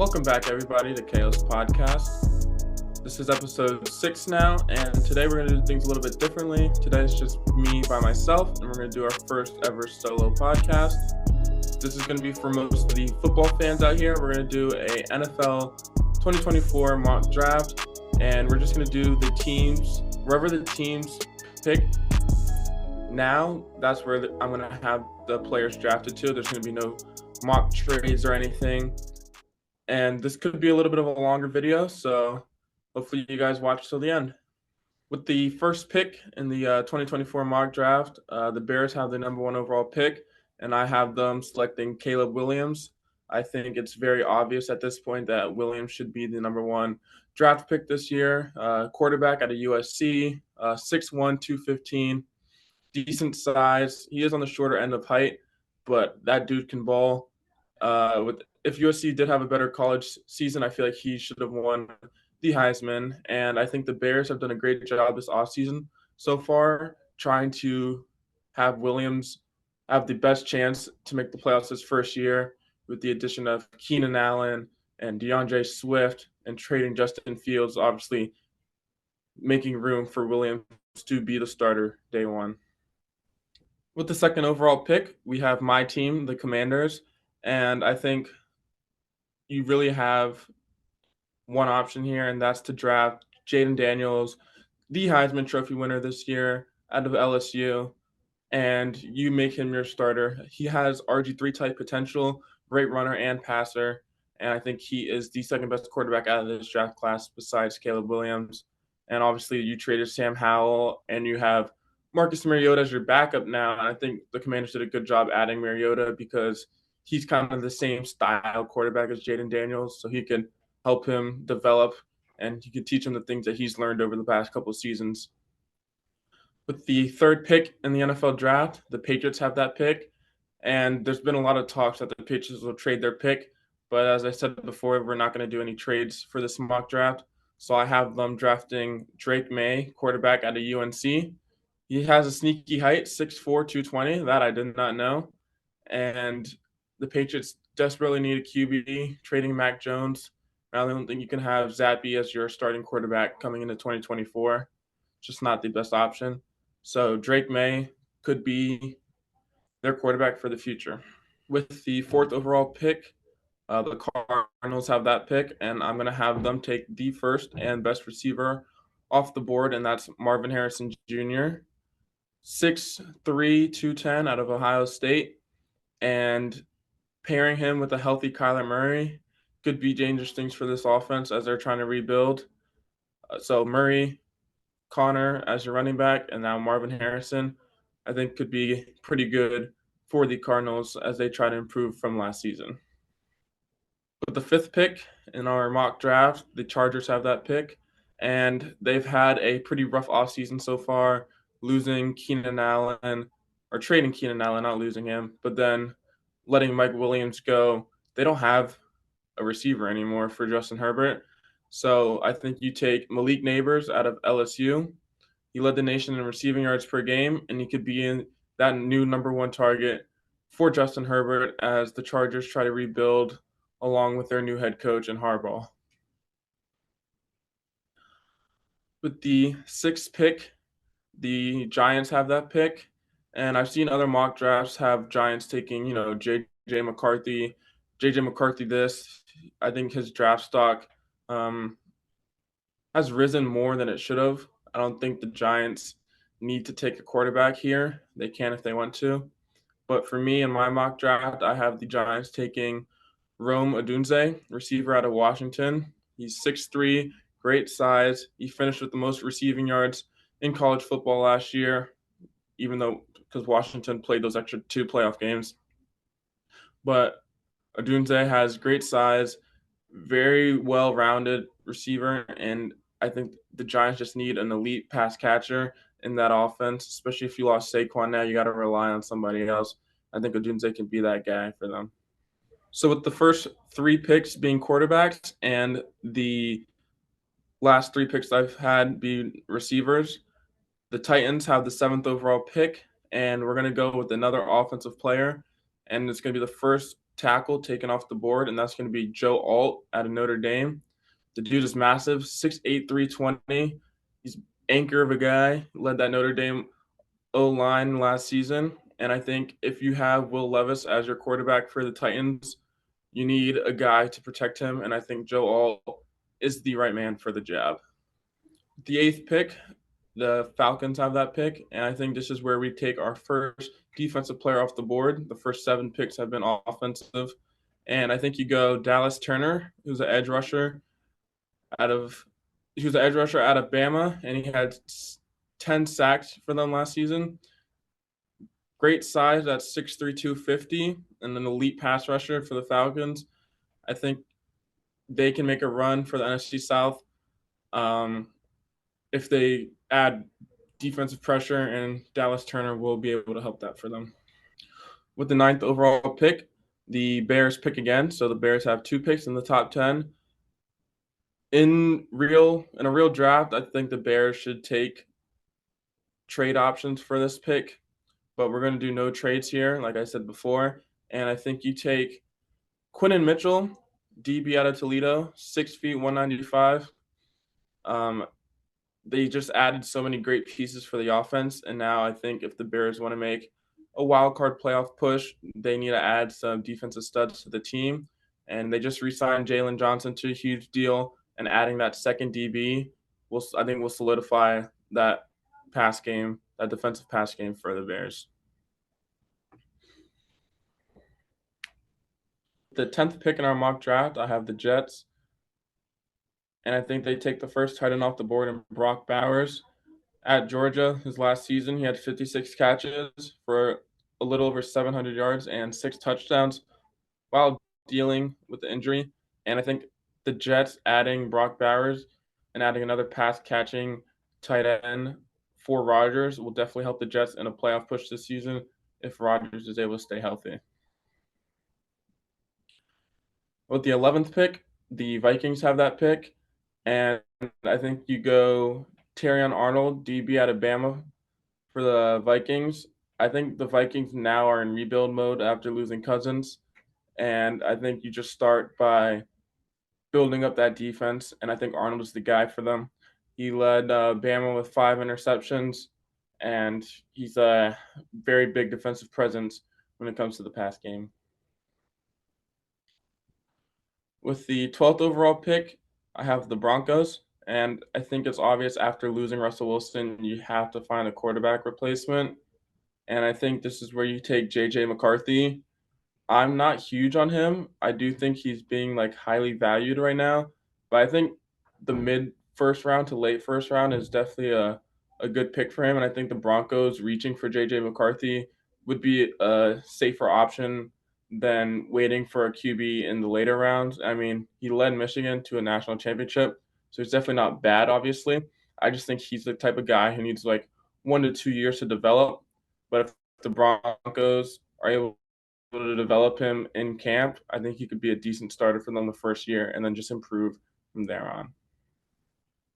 Welcome back, everybody, to Chaos Podcast. This is episode 6 now, and today we're going to do things a little bit differently. Today is just me by myself, and we're going to do our first ever solo podcast. This is going to be for most of the football fans out here. We're going to do a NFL 2024 mock draft, and we're just going to do the teams, wherever the teams pick. Now, that's where I'm going to have the players drafted to. There's going to be no mock trades or anything. And this could be a little bit of a longer video, so hopefully you guys watch till the end. With the first pick in the 2024 mock draft, the Bears have the number 1 overall pick, and I have them selecting Caleb Williams. I think it's very obvious at this point that Williams should be the number 1 draft pick this year. Quarterback out of USC, 6'1", 215, decent size. He is on the shorter end of height, but that dude can ball. If USC did have a better college season, I feel like he should have won the Heisman. And I think the Bears have done a great job this offseason so far, trying to have Williams have the best chance to make the playoffs his first year with the addition of Keenan Allen and DeAndre Swift and trading Justin Fields, obviously making room for Williams to be the starter day one. With the second overall pick, we have my team, the Commanders, and I think you really have one option here, and that's to draft Jayden Daniels, the Heisman Trophy winner this year out of LSU, and you make him your starter. He has RG3 type potential, great runner and passer, and I think he is the second best quarterback out of this draft class besides Caleb Williams. And obviously you traded Sam Howell, and you have Marcus Mariota as your backup now, and I think the Commanders did a good job adding Mariota because he's kind of the same style quarterback as Jayden Daniels, so he can help him develop and he can teach him the things that he's learned over the past couple of seasons. With the third pick in the NFL draft, the Patriots have that pick, and there's been a lot of talks that the Patriots will trade their pick, but as I said before, we're not going to do any trades for this mock draft, so I have them drafting Drake May, quarterback out of UNC. He has a sneaky height, 6'4", 220. That I did not know. And the Patriots desperately need a QB, trading Mac Jones. I don't think you can have Zappe as your starting quarterback coming into 2024. Just not the best option. So Drake May could be their quarterback for the future. With the fourth overall pick, the Cardinals have that pick, and I'm going to have them take the first and best receiver off the board, and that's Marvin Harrison Jr., 6'3", 210 out of Ohio State, and pairing him with a healthy Kyler Murray could be dangerous things for this offense as they're trying to rebuild. So Murray, Connor as your running back, and now Marvin Harrison, I think could be pretty good for the Cardinals as they try to improve from last season. With the fifth pick in our mock draft, the Chargers have that pick, and they've had a pretty rough offseason so far, losing Keenan Allen, or trading Keenan Allen, not losing him, but then letting Mike Williams go. They don't have a receiver anymore for Justin Herbert. So I think you take Malik Neighbors out of LSU. He led the nation in receiving yards per game, and he could be in that new number 1 target for Justin Herbert as the Chargers try to rebuild along with their new head coach in Harbaugh. With the sixth pick, the Giants have that pick. And I've seen other mock drafts have Giants taking, J.J. McCarthy this. I think his draft stock has risen more than it should have. I don't think the Giants need to take a quarterback here. They can if they want to. But for me, in my mock draft, I have the Giants taking Rome Odunze, receiver out of Washington. He's 6'3", great size. He finished with the most receiving yards in college football last year, even though because Washington played those extra 2 playoff games. But Odunze has great size, very well-rounded receiver, and I think the Giants just need an elite pass catcher in that offense, especially if you lost Saquon now, you got to rely on somebody else. I think Odunze can be that guy for them. So with the first 3 picks being quarterbacks and the last 3 picks I've had be receivers, the Titans have the 7th overall pick, and we're going to go with another offensive player, and it's going to be the first tackle taken off the board, and that's going to be Joe Alt out of Notre Dame. The dude is massive, 6'8", 320. He's anchor of a guy, led that Notre Dame O-line last season. And I think if you have Will Levis as your quarterback for the Titans, you need a guy to protect him, and I think Joe Alt is the right man for the job. The 8th pick, the Falcons have that pick, and I think this is where we take our first defensive player off the board. The first 7 picks have been offensive, and I think you go Dallas Turner, who's an edge rusher out of Bama, and he had 10 sacks for them last season. Great size, that's 6'3", 250, and an elite pass rusher for the Falcons. I think they can make a run for the NFC South if they add defensive pressure, and Dallas Turner will be able to help that for them. With the 9th overall pick, the Bears pick again. So the Bears have 2 picks in the top 10. In a real draft, I think the Bears should take trade options for this pick, but we're going to do no trades here, like I said before. And I think you take Quinton Mitchell, DB out of Toledo, 6 feet, 195. They just added so many great pieces for the offense, and now I think if the Bears want to make a wild card playoff push, they need to add some defensive studs to the team. And they just re-signed Jalen Johnson to a huge deal, and adding that second DB will solidify that defensive pass game for the Bears. The 10th pick in our mock draft, I have the Jets, and I think they take the first tight end off the board in Brock Bowers. At Georgia, his last season, he had 56 catches for a little over 700 yards and 6 touchdowns while dealing with the injury. And I think the Jets adding Brock Bowers and adding another pass-catching tight end for Rodgers will definitely help the Jets in a playoff push this season if Rodgers is able to stay healthy. With the 11th pick, the Vikings have that pick, and I think you go Terrion Arnold, DB out of Bama, for the Vikings. I think the Vikings now are in rebuild mode after losing Cousins, and I think you just start by building up that defense, and I think Arnold is the guy for them. He led Bama with 5 interceptions, and he's a very big defensive presence when it comes to the pass game. With the 12th overall pick, I have the Broncos. And I think it's obvious after losing Russell Wilson, you have to find a quarterback replacement. And I think this is where you take J.J. McCarthy. I'm not huge on him. I do think he's being highly valued right now. But I think the mid first round to late first round is definitely a good pick for him. And I think the Broncos reaching for J.J. McCarthy would be a safer option than waiting for a QB in the later rounds. I mean, he led Michigan to a national championship. So he's definitely not bad, obviously. I just think he's the type of guy who needs 1 to 2 years to develop. But if the Broncos are able to develop him in camp, I think he could be a decent starter for them the first year and then just improve from there on.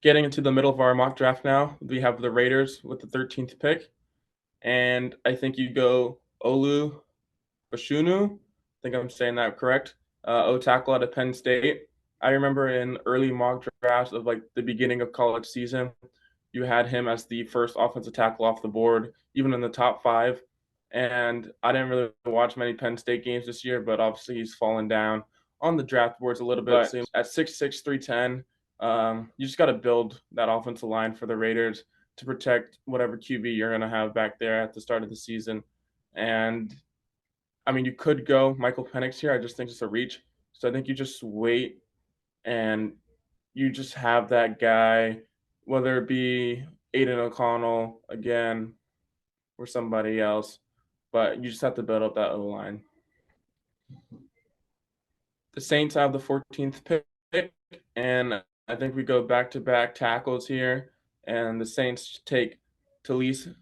Getting into the middle of our mock draft now, we have the Raiders with the 13th pick. And I think you go Olu Bashunu. I think I'm saying that correct. O-tackle out of Penn State. I remember in early mock drafts of the beginning of college season, you had him as the first offensive tackle off the board, even in the top 5. And I didn't really watch many Penn State games this year, but obviously he's fallen down on the draft boards a little bit. But at 6'6", 310, you just got to build that offensive line for the Raiders to protect whatever QB you're going to have back there at the start of the season. And I mean, you could go Michael Penix here. I just think it's a reach. So I think you just wait and you just have that guy, whether it be Aiden O'Connell again or somebody else, but you just have to build up that O-line. The Saints have the 14th pick, and I think we go back-to-back tackles here, and the Saints take Talise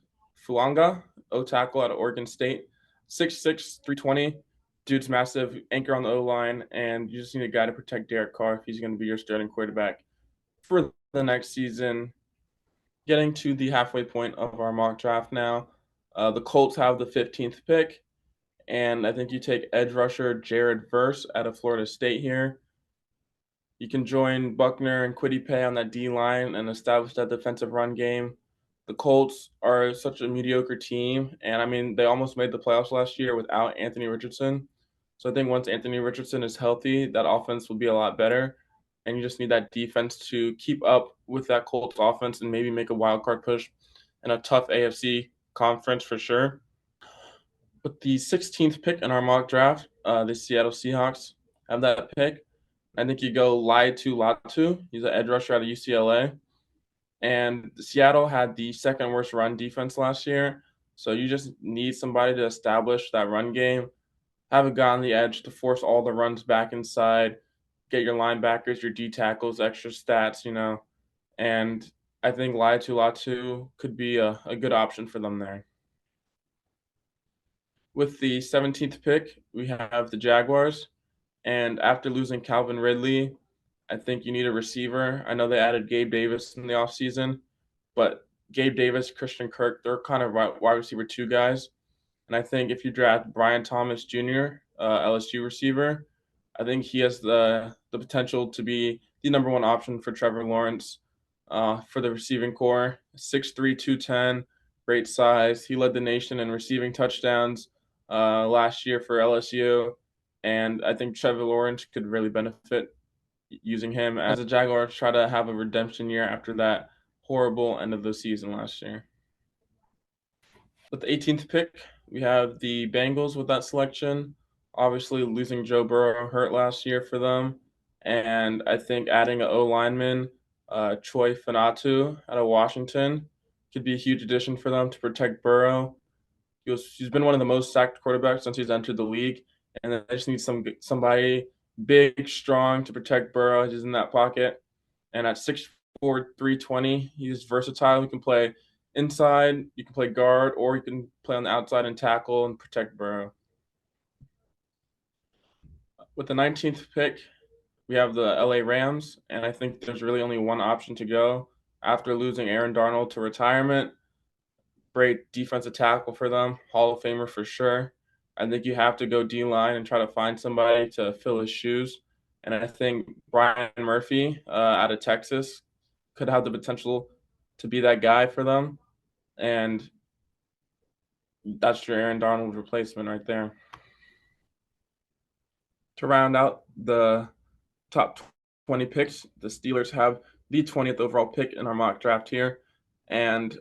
Fuanga, O-tackle out of Oregon State, 6'6", 320. Dude's massive, anchor on the O-line, and you just need a guy to protect Derek Carr if he's going to be your starting quarterback for the next season. Getting to the halfway point of our mock draft now, the Colts have the 15th pick, And I think you take edge rusher Jared Verse out of Florida State here. You can join Buckner and Kwity Paye on that D line and establish that defensive run game. The Colts are such a mediocre team, and I mean, they almost made the playoffs last year without Anthony Richardson. So I think once Anthony Richardson is healthy, that offense will be a lot better. And you just need that defense to keep up with that Colts offense and maybe make a wild card push in a tough AFC conference for sure. With the 16th pick in our mock draft, the Seattle Seahawks have that pick. I think you go Laiatu Latu. He's an edge rusher out of UCLA. And Seattle had the second worst run defense last year. So you just need somebody to establish that run game, have a guy on the edge to force all the runs back inside, get your linebackers, your D tackles, extra stats, And I think Laiatu Latu could be a good option for them there. With the 17th pick, we have the Jaguars. And after losing Calvin Ridley, I think you need a receiver. I know they added Gabe Davis in the offseason, but Gabe Davis, Christian Kirk, they're kind of wide receiver 2 guys. And I think if you draft Brian Thomas Jr., LSU receiver, I think he has the potential to be the number one option for Trevor Lawrence for the receiving core. 6'3", 210, great size. He led the nation in receiving touchdowns last year for LSU. And I think Trevor Lawrence could really benefit using him as the Jaguars try to have a redemption year after that horrible end of the season last year. With the 18th pick, we have the Bengals with that selection. Obviously, losing Joe Burrow hurt last year for them. And I think adding an O-lineman, Troy Fanatu out of Washington, could be a huge addition for them to protect Burrow. He's been one of the most sacked quarterbacks since he's entered the league. And they just need somebody big, strong to protect Burrow. He's in that pocket. And at 6'4", 320, he's versatile. He can play inside, you can play guard, or you can play on the outside and tackle and protect Burrow. With the 19th pick, we have the LA Rams, and I think there's really only one option to go. After losing Aaron Donald to retirement, great defensive tackle for them, Hall of Famer for sure. I think you have to go D-line and try to find somebody to fill his shoes. And I think Brian Murphy out of Texas could have the potential to be that guy for them. And that's your Aaron Donald replacement right there. To round out the top 20 picks, the Steelers have the 20th overall pick in our mock draft here. And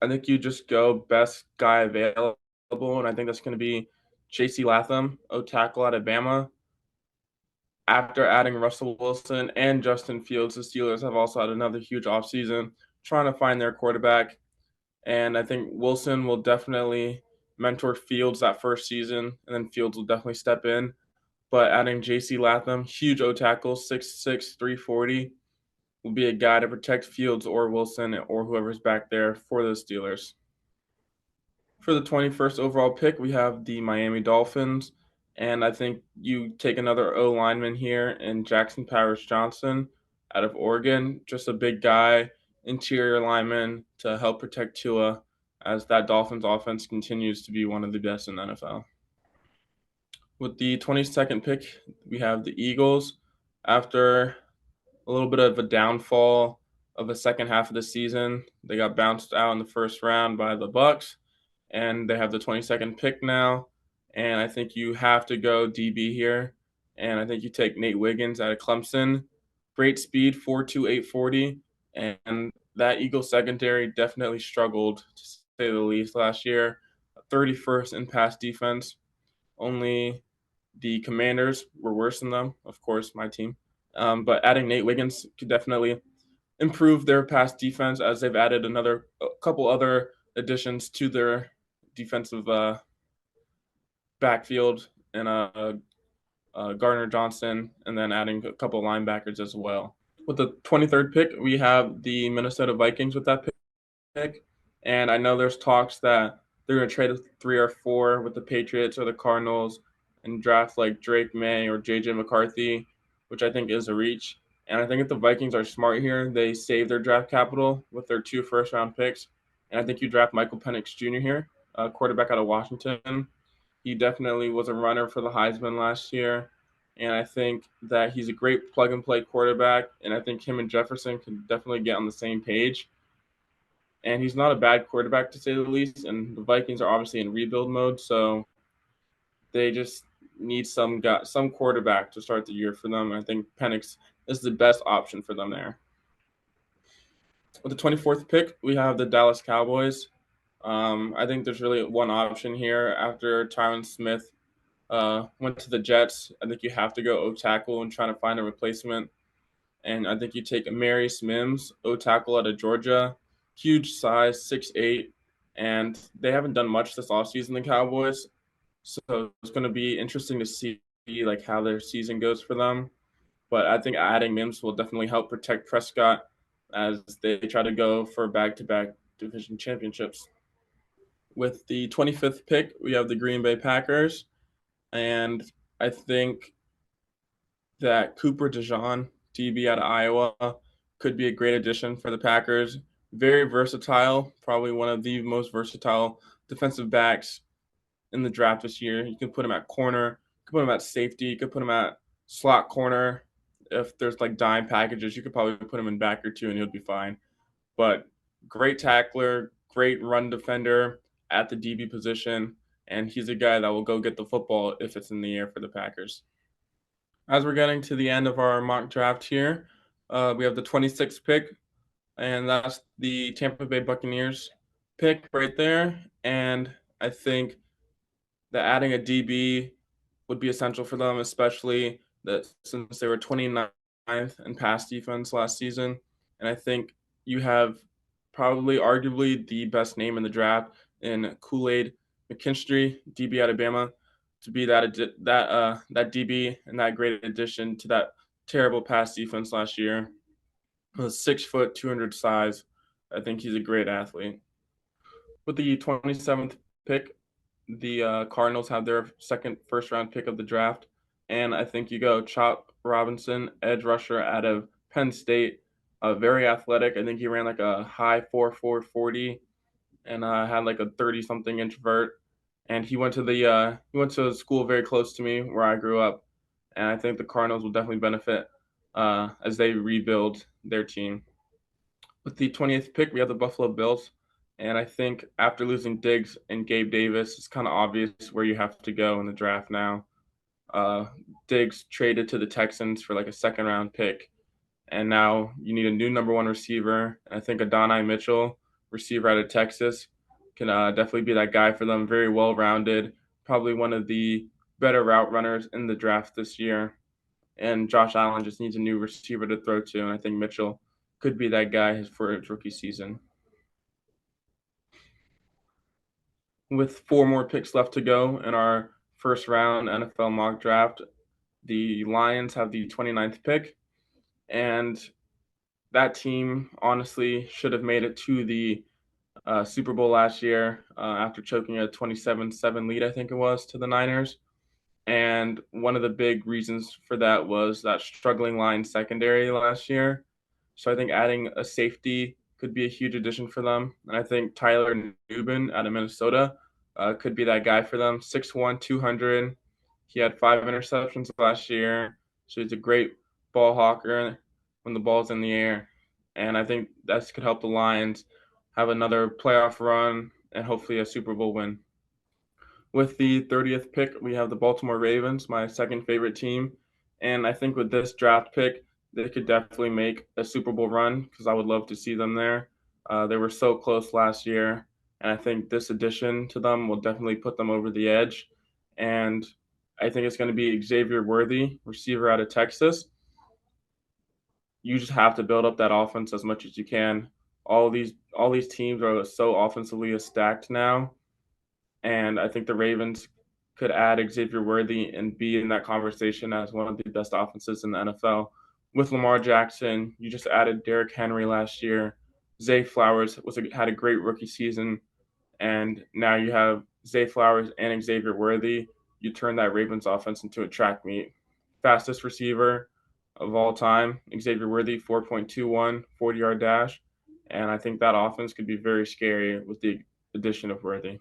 I think you just go best guy available, and I think that's going to be J.C. Latham, O-tackle out of Bama. After adding Russell Wilson and Justin Fields, the Steelers have also had another huge offseason trying to find their quarterback. And I think Wilson will definitely mentor Fields that first season, and then Fields will definitely step in. But adding J.C. Latham, huge O-tackle, 6'6", 340, will be a guy to protect Fields or Wilson or whoever's back there for the Steelers. For the 21st overall pick, we have the Miami Dolphins. And I think you take another O-lineman here in Jackson Powers Johnson out of Oregon. Just a big guy, interior lineman to help protect Tua as that Dolphins offense continues to be one of the best in the NFL. With the 22nd pick, we have the Eagles. After a little bit of a downfall of the second half of the season, they got bounced out in the first round by the Bucs, and they have the 22nd pick now. And I think you have to go DB here. And I think you take Nate Wiggins out of Clemson. Great speed, 4.2, 840. And that Eagles secondary definitely struggled, to say the least, last year. 31st in pass defense. Only the Commanders were worse than them, of course, my team. But adding Nate Wiggins could definitely improve their pass defense, as they've added a couple other additions to their defensive backfield, and Gardner Johnson, and then adding a couple linebackers as well. With the 23rd pick, we have the Minnesota Vikings with that pick. And I know there's talks that they're going to trade 3 or 4 with the Patriots or the Cardinals and draft like Drake May or J.J. McCarthy, which I think is a reach. And I think if the Vikings are smart here, they save their draft capital with their 2 first-round picks. And I think you draft Michael Penix Jr. here, quarterback out of Washington. He definitely was a runner for the Heisman last year. And I think that he's a great plug and play quarterback. And I think him and Jefferson can definitely get on the same page. And he's not a bad quarterback, to say the least. And the Vikings are obviously in rebuild mode. So they just need some quarterback to start the year for them. I think Penix is the best option for them there. With the 24th pick, we have the Dallas Cowboys. I think there's really one option here. After Tyron Smith went to the Jets, I think you have to go O-tackle and try to find a replacement. And I think you take Amarius Mims, O-tackle out of Georgia. Huge size, 6'8", and they haven't done much this offseason, the Cowboys. So it's going to be interesting to see like how their season goes for them. But I think adding Mims will definitely help protect Prescott as they try to go for back-to-back division championships. With the 25th pick, we have the Green Bay Packers. And I think that Cooper DeJean, DB out of Iowa, could be a great addition for the Packers. Very versatile, probably one of the most versatile defensive backs in the draft this year. You can put him at corner, you can put him at safety, you can put him at slot corner. If there's like dime packages, you could probably put him in back or two and he'll be fine. But great tackler, great run defender at the DB position, and he's a guy that will go get the football if it's in the air for the Packers. As we're getting to the end of our mock draft here, we have the 26th pick, and that's the Tampa Bay Buccaneers pick right there. And I think that adding a DB would be essential for them, especially that since they were 29th in pass defense last season. And I think you have probably arguably the best name in the draft in Kool-Aid McKinstry, DB out of Bama, to be that DB and that great addition to that terrible pass defense last year. 6 foot, 200 size. I think he's a great athlete. With the 27th pick, the Cardinals have their second first-round pick of the draft, and I think you go Chop Robinson, edge rusher out of Penn State, very athletic. I think he ran like a high 4.4 40 and had like a 30-something inch vert. And he went to a school very close to me where I grew up, and I think the Cardinals will definitely benefit as they rebuild their team. With the 20th pick, we have the Buffalo Bills. And I think after losing Diggs and Gabe Davis, it's kind of obvious where you have to go in the draft now. Diggs traded to the Texans for like a second-round pick. And now you need a new number one receiver. And I think Adonai Mitchell, receiver out of Texas, can definitely be that guy for them. Very well-rounded, probably one of the better route runners in the draft this year. And Josh Allen just needs a new receiver to throw to. And I think Mitchell could be that guy for his rookie season. With 4 more picks left to go in our first round NFL mock draft, the Lions have the 29th pick, and that team honestly should have made it to the Super Bowl last year after choking a 27-7 lead, I think it was, to the Niners. And one of the big reasons for that was that struggling Lions secondary last year. So I think adding a safety could be a huge addition for them. And I think Tyler Nubin out of Minnesota could be that guy for them. 6'1", 200. He had 5 interceptions last year. So he's a great ball hawker when the ball's in the air. And I think that could help the Lions have another playoff run and hopefully a Super Bowl win. With the 30th pick, we have the Baltimore Ravens, my second favorite team. And I think with this draft pick, they could definitely make a Super Bowl run because I would love to see them there. They were so close last year, and I think this addition to them will definitely put them over the edge. And I think it's going to be Xavier Worthy, receiver out of Texas. You just have to build up that offense as much as you can. All these teams are so offensively stacked now, and I think the Ravens could add Xavier Worthy and be in that conversation as one of the best offenses in the NFL. With Lamar Jackson, you just added Derrick Henry last year. Zay Flowers had a great rookie season, and now you have Zay Flowers and Xavier Worthy. You turn that Ravens offense into a track meet. Fastest receiver of all time, Xavier Worthy, 4.21, 40-yard dash. And I think that offense could be very scary with the addition of Worthy.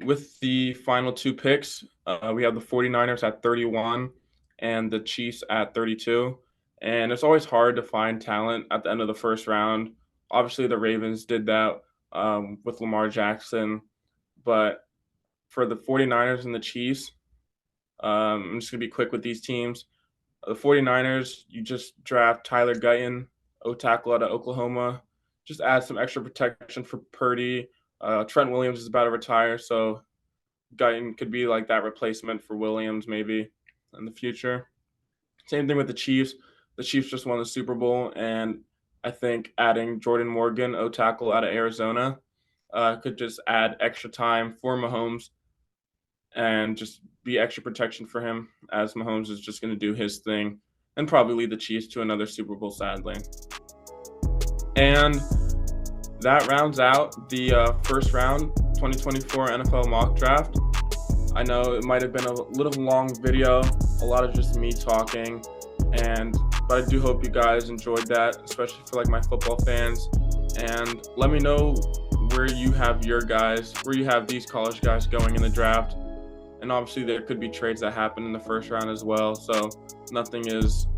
with the final two picks, we have the 49ers at 31 and the Chiefs at 32. And it's always hard to find talent at the end of the first round. Obviously, the Ravens did that with Lamar Jackson. But for the 49ers and the Chiefs, I'm just going to be quick with these teams. The 49ers, you just draft Tyler Guyton, O-tackle out of Oklahoma. Just add some extra protection for Purdy. Trent Williams is about to retire, so Guyton could be like that replacement for Williams maybe in the future. Same thing with the Chiefs. The Chiefs just won the Super Bowl, and I think adding Jordan Morgan, O-tackle out of Arizona, could just add extra time for Mahomes and just be extra protection for him, as Mahomes is just going to do his thing and probably lead the Chiefs to another Super Bowl, sadly. And that rounds out the first round 2024 NFL mock draft. I know it might have been a little long video, a lot of just me talking, but I do hope you guys enjoyed that, especially for like my football fans. And let me know where you have these college guys going in the draft. And obviously there could be trades that happen in the first round as well. So nothing is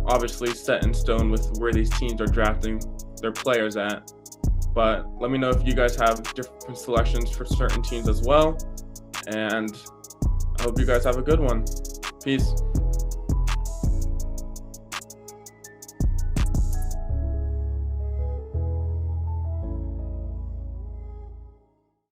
obviously set in stone with where these teams are drafting their players at. But let me know if you guys have different selections for certain teams as well. And I hope you guys have a good one. Peace.